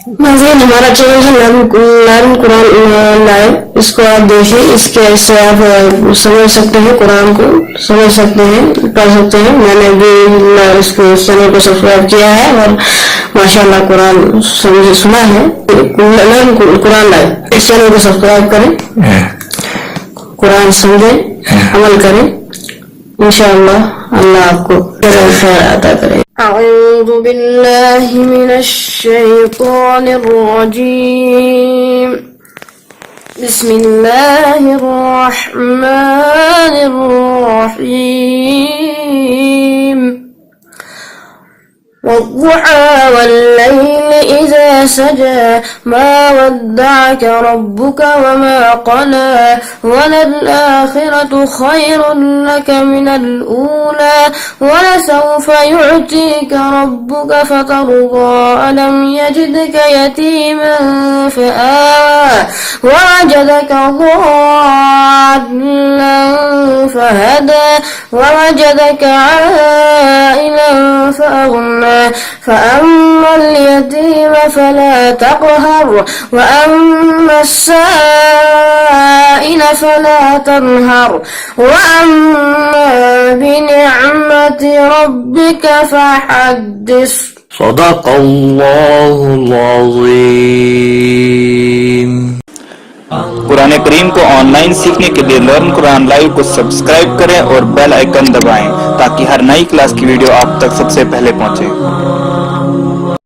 नाज़रीन, हमारा चैनल है लर्न कुरान लाइव। इसको आप देखिए, इसके से आप समझ सकते हैं, कुरान को समझ सकते हैं, पढ़ सकते हैं। मैंने भी इसको चैनल को सब्सक्राइब किया है और माशाल्लाह कुरान सुना है। लर्न कुरान लाइव, इस चैनल को सब्सक्राइब करें, कुरान समझें, अमल करें, इंशाअल्लाह अल्लाह आपको खैर अता करे। अऊज़ु बिल्लाहि मिनश शैतानिर रजीम। बिस्मिल्लाहिर रहमानिर रहीम। वद्दुहा वल्लैलि इज़ा सजा मा वद्दअक रब्बुका वमा क़ला वलल्आखिरतु खैरुन लक मिनल ऊला वलसौफ युअतीका रब्बुका फतर्दा अलम यजिदक यतीमन फआवा ववजदक ضالًا فهدى ووجدك عائلا فأغنى فأما اليتيم فلا تقهر وأما السائل فلا تنهر وأما بنعمة ربك فحدث सदक़ल्लाहुल अज़ीम। कुरान करीम को ऑनलाइन सीखने के लिए लर्न कुरान लाइव को सब्सक्राइब करें और बेल आइकन दबाएं ताकि हर नई क्लास की वीडियो आप तक सबसे पहले पहुंचे।